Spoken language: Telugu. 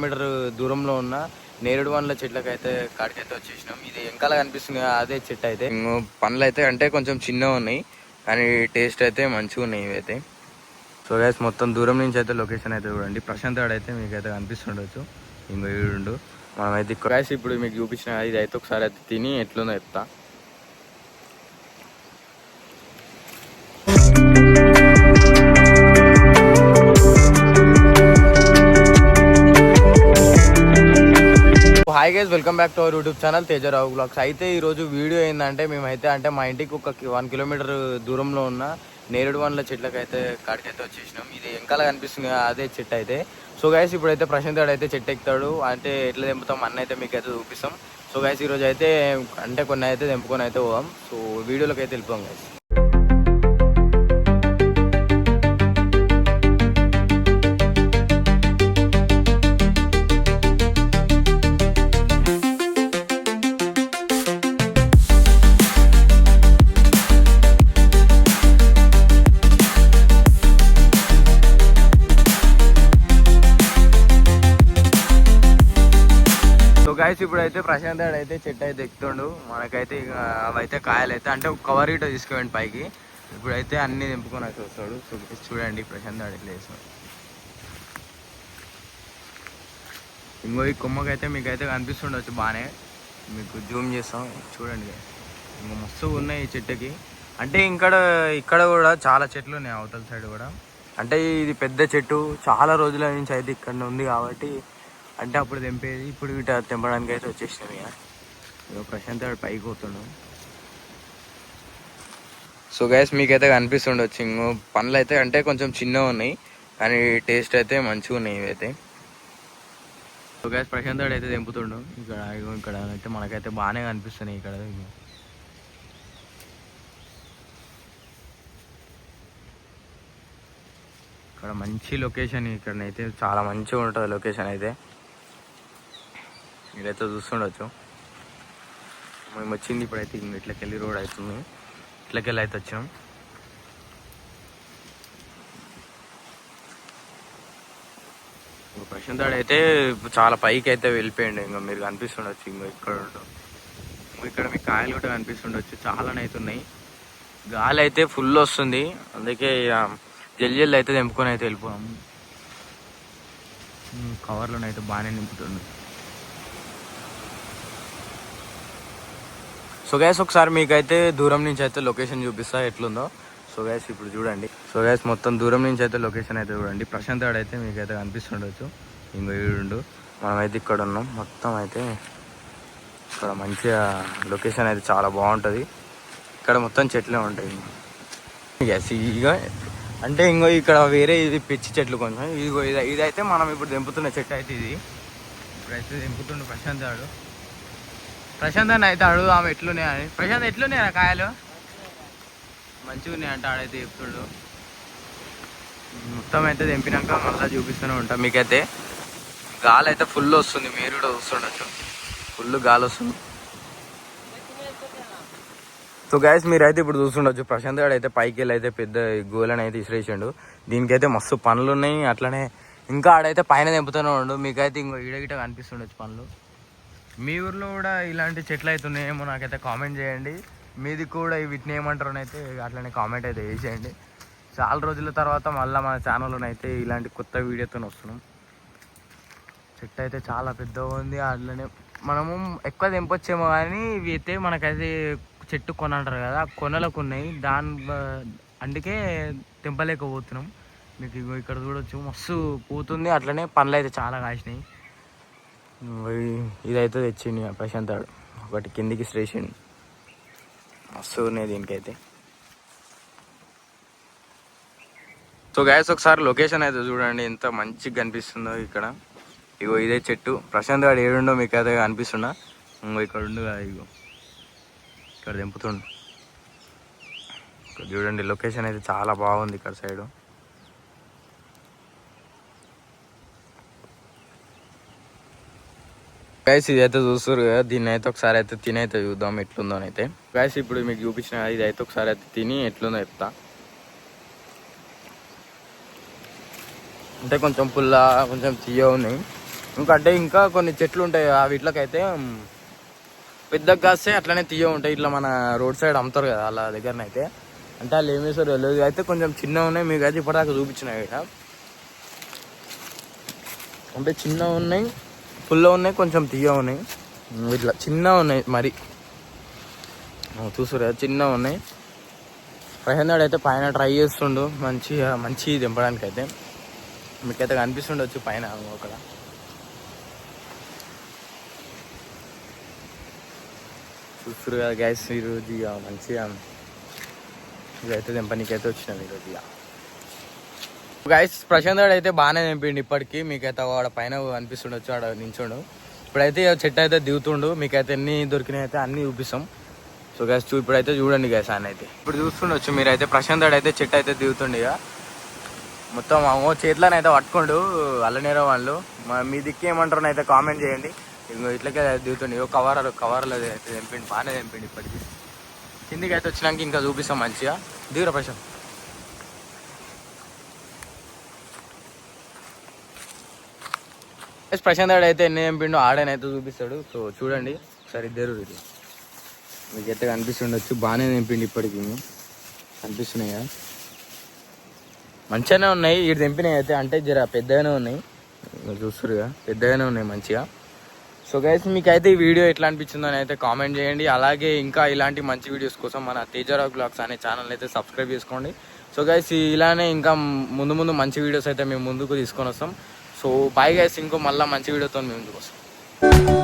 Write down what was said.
మీటర్ దూరంలో ఉన్న నేరేడు పండ్ల చెట్లకైతే కాడికైతే వచ్చేసినాం. ఇది వెనకాల కనిపిస్తుంది అదే చెట్టు అయితే. పండ్లు అయితే అంటే కొంచెం చిన్నగా ఉన్నాయి కానీ టేస్ట్ అయితే మంచిగా ఉన్నాయి ఇవైతే. సో గైస్ మొత్తం దూరం నుంచి అయితే లొకేషన్ అయితే చూడండి. ప్రశాంత్ గాడు అయితే మీకు అయితే కనిపిస్తుండొచ్చు. ఇంకో వీడు మనమైతే గైస్ ఇప్పుడు మీకు చూపించిన ఇది అయితే ఒకసారి అయితే తిని ఎట్లుందో చెప్తా. Hi guys, welcome back to our YouTube channel Tejarao blogs. అయితే ఈరోజు వీడియో ఏంటంటే మేమైతే అంటే మా ఇంటికి ఒక 1 కిలోమీటర్ దూరంలో ఉన్న నేరేడు పండ్ల చెట్లకైతే కాడికైతే వచ్చేసినాం. ఇది వెనకాల కనిపిస్తుంది అదే చెట్టు అయితే. సో గైస్ ఇప్పుడైతే ప్రశాంత్ గారు అయితే చెట్టు ఎక్కుతాడు. అంటే ఎట్లా తెంపుతాం అన్న అయితే మీకు అయితే చూపిస్తాం. సో గైస్ ఈరోజు అయితే అంటే కొన్ని అయితే తెంపుకొని అయితే పోదాం. సో వీడియోలోకి అయితే వెళ్ళిపోం గైస్. గైస్ ఇప్పుడైతే ప్రశాంత్ గారు అయితే చెట్టు అయితే ఎక్కుతుండు. మనకైతే ఇక అవైతే కాయలు అయితే అంటే ఒక కవర్ ఇటో తీసుకోండి పైకి. ఇప్పుడైతే అన్ని తెంపుకొని అయితే వస్తాడు. సో చూడండి ప్రశాంత్ గారు ఎట్లా వేస్తాడు. ఇంకో ఈ కొమ్మకైతే మీకైతే కనిపిస్తుండొచ్చు బాగానే. మీకు జూమ్ చేస్తాం చూడండి. ఇంకో మస్తు ఉన్నాయి ఈ చెట్టుకి. అంటే ఇక్కడ కూడా చాలా చెట్లు ఉన్నాయి అవతల సైడ్ కూడా. అంటే ఇది పెద్ద చెట్టు చాలా రోజుల నుంచి అయితే ఇక్కడ ఉంది కాబట్టి అంటే అప్పుడు తెంపేది. ఇప్పుడు ఇట తెంపడానికి అయితే వచ్చేసినాం. ఇక ప్రశాంత్ గారు పైకి పోతున్నాం. సో గైస్ మీకైతే కనిపిస్తుండొచ్చు. ఇంకో పండ్లు అయితే అంటే కొంచెం చిన్నగా ఉన్నాయి కానీ టేస్ట్ అయితే మంచిగా ఉన్నాయి ఇవైతే. సో గైస్ ప్రశాంత్ గారు అయితే తెంపుతుండు. ఇక్కడ అయితే మనకైతే బాగానే కనిపిస్తున్నాయి. ఇక్కడ మంచి లొకేషన్. ఇక్కడనైతే చాలా మంచిగా ఉంటుంది లొకేషన్ అయితే. మీరైతే చూస్తుండొచ్చు. మేము వచ్చింది ఇప్పుడైతే ఇట్లకెళ్ళి రోడ్ అవుతుంది. ఇట్లకెళ్ళి అయితే వచ్చినాం. ప్రశాంత్ గారు అయితే చాలా పైకి అయితే వెళ్ళిపోయిండు. ఇంకా మీరు కనిపిస్తుండొచ్చు. ఇక్కడ మీకు కాయలు కూడా కనిపిస్తుండొచ్చు. చాలానే అయితే ఉన్నాయి. గాలి అయితే ఫుల్ వస్తుంది. అందుకే జల్ది అయితే తెంపుకొని అయితే వెళ్ళిపోయాము. కవర్లోనైతే బాగానే నింపుతుంది. సో గైస్ ఒకసారి మీకైతే దూరం నుంచి అయితే లొకేషన్ చూపిస్తా ఎట్లుందో. సో గైస్ ఇప్పుడు చూడండి. సో గైస్ మొత్తం దూరం నుంచి అయితే లొకేషన్ అయితే చూడండి. ప్రశాంత్ గారు అయితే మీకైతే కనిపిస్తుండొచ్చు. ఇంకో వీడు మనమైతే ఇక్కడ ఉన్నాం. మొత్తం అయితే ఇక్కడ మంచిగా లొకేషన్ అయితే చాలా బాగుంటుంది. ఇక్కడ మొత్తం చెట్లే ఉంటాయి. గైస్ ఇక అంటే ఇక్కడ వేరే ఇది పిచ్చి చెట్లు కొంచెం. ఇదైతే మనం ఇప్పుడు తెంపుతున్న చెట్టు అయితే ఇది. ఇప్పుడైతే తెంపుతుండే ప్రశాంత్ గారు. ప్రశాంత్ అని అయితే అడుగు ఆమె ఎట్లున్నాయని. ప్రశాంత్ ఎట్లున్నాయా కాయలు? మంచిగా ఉన్నాయంట ఆడైతే చెప్తుండు. మొత్తం అయితే తెంపినాక మళ్ళీ చూపిస్తూనే ఉంటాం మీకైతే. గాలి అయితే ఫుల్ వస్తుంది. మీరు కూడా చూస్తుండొచ్చు. ఫుల్ గాలి వస్తుంది. సో గైస్ మీరైతే ఇప్పుడు చూస్తుండొచ్చు. ప్రశాంత్ గారు అయితే పైకి వెళ్ళి అయితే పెద్ద గోలని అయితే ఇసిరేసిండు. దీనికైతే మస్తు పనులు ఉన్నాయి. అట్లనే ఇంకా ఆడైతే పైన తెంపుతూనే ఉండు. మీకైతే ఈడగిట కనిపిస్తుండొచ్చు పనులు. మీ ఊర్లో కూడా ఇలాంటి చెట్లు అయితే ఉన్నాయేమో నాకైతే కామెంట్ చేయండి. మీది కూడా వీటిని ఏమంటారు అయితే అట్లనే కామెంట్ అయితే వేసేయండి. చాలా రోజుల తర్వాత మళ్ళీ మన ఛానల్లోనైతే ఇలాంటి కొత్త వీడియోతో వస్తున్నాం. చెట్టు అయితే చాలా పెద్దగా ఉంది. అట్లనే మనము ఎక్కువ తెంపొచ్చేమో కానీ ఇవి అయితే మనకైతే చెట్టు కొన అంటారు కదా, కొనలకు ఉన్నాయి. అందుకే తెంపలేకపోతున్నాం. మీకు ఇక్కడ చూడొచ్చు మస్తు పూతుంది. అట్లనే పండ్లు అయితే చాలా కాసినాయి. ఇదైతే తెచ్చింది ప్రశాంత్ గారు. ఒకటి కిందికి స్టేషన్ మస్తు ఉన్నాయి దీనికైతే. సో గైస్ ఒకసారి లొకేషన్ అయితే చూడండి ఎంత మంచిగా కనిపిస్తుందో ఇక్కడ. ఇదే చెట్టు. ప్రశాంత్ గారు ఏడుండో మీకు అయితే కనిపిస్తున్నా. ఇక్కడ ఉండు ఇక్కడ తెంపుతుండు. ఇక్కడ చూడండి లొకేషన్ అయితే చాలా బాగుంది ఇక్కడ సైడు. గైస్ ఇదైతే చూస్తారు కదా, దీన్ని అయితే ఒకసారి అయితే తిని అయితే చూద్దాం ఎట్లుందో అయితే. గైస్ ఇప్పుడు మీకు చూపించిన ఇదైతే ఒకసారి అయితే తిని ఎట్లుందో చెప్తా. అంటే కొంచెం పుల్ల కొంచెం తీయ ఉన్నాయి. ఇంకంటే ఇంకా కొన్ని చెట్లు ఉంటాయి వీటికైతే పెద్దగా కాస్తే అట్లనే తీయ ఉంటాయి. ఇట్లా మన రోడ్ సైడ్ అమ్ముతారు కదా వాళ్ళ దగ్గరనైతే. అంటే వాళ్ళు ఏం చేస్తారు తెలియదు. అయితే కొంచెం చిన్నగా ఉన్నాయి, మీకు అయితే ఇప్పటిదాకా చూపించినాయి ఇక్కడ. అంటే చిన్నగా ఉన్నాయి, ఫుల్గా ఉన్నాయి, కొంచెం తీయ ఉన్నాయి. ఇట్లా చిన్నగా ఉన్నాయి మరి చూసారు కదా, చిన్నగా ఉన్నాయి. ప్రశాంత్ అయితే పైన ట్రై చేస్తుండు మంచి దింపడానికి అయితే. మీకైతే కనిపిస్తుండొచ్చు పైన అక్కడ. చూస్తారు కదా గ్యాస్ ఈరోజు ఇక మంచిగా ఇదైతే దింపనీకైతే వచ్చినాం ఈరోజు ఇక. గైస్ ప్రశాంత్ అయితే బాగానే దింపిండు ఇప్పటికి. మీకైతే ఆడ పైన అనిపిస్తుండొచ్చు, ఆడ నించుండు. ఇప్పుడైతే చెట్టు అయితే దిగుతుండు. మీకైతే ఎన్ని దొరికినాయి అయితే అన్ని చూపిస్తాం. సో గ్యాస్ ఇప్పుడైతే చూడండి గ్యాస్ ఆయన అయితే ఇప్పుడు చూస్తుండొచ్చు మీరైతే. ప్రశాంత్ అయితే చెట్టు అయితే దిగుతుండు ఇక. మొత్తం చేతులనైతే పట్టుకోండు అల్లనేరో వాళ్ళు. మీ దిక్కు ఏమంటారని అయితే కామెంట్ చేయండి. ఇంకో ఇట్లకే దిగుతుండే కవర్లు అయితే తెంపిండి, బాగానే తెంపిండి. ఇప్పటికి కిందికి అయితే వచ్చినాక ఇంకా చూపిస్తాం మంచిగా. దిగురా ప్రశాంత్. ప్రశాంత్ అయితే ఎన్ని తెంపిండు ఆడనైతే చూపిస్తాడు. సో చూడండి ఒకసారి ఇద్దరు ఇది మీకైతే కనిపిస్తుండొచ్చు. బాగానే తెంపిండి ఇప్పటికి. కనిపిస్తున్నాయి కదా, మంచిగానే ఉన్నాయి. ఇటు తెంపినాయి అయితే అంటే జర పెద్దగానే ఉన్నాయి. చూస్తురుగా పెద్దగానే ఉన్నాయి మంచిగా. సో గైస్ మీకైతే ఈ వీడియో ఎట్లా అనిపించిందో అని అయితే కామెంట్ చేయండి. అలాగే ఇంకా ఇలాంటి మంచి వీడియోస్ కోసం మన తేజరావు బ్లాగ్స్ అనే ఛానల్ అయితే సబ్స్క్రైబ్ చేసుకోండి. సో గైస్ ఇలానే ఇంకా ముందు మంచి వీడియోస్ అయితే మేము ముందుకు తీసుకొని వస్తాం. సో బాయ్ గైస్, ఇంకో మళ్ళీ మంచి వీడియోతో మేము ముందుకు వస్తాం.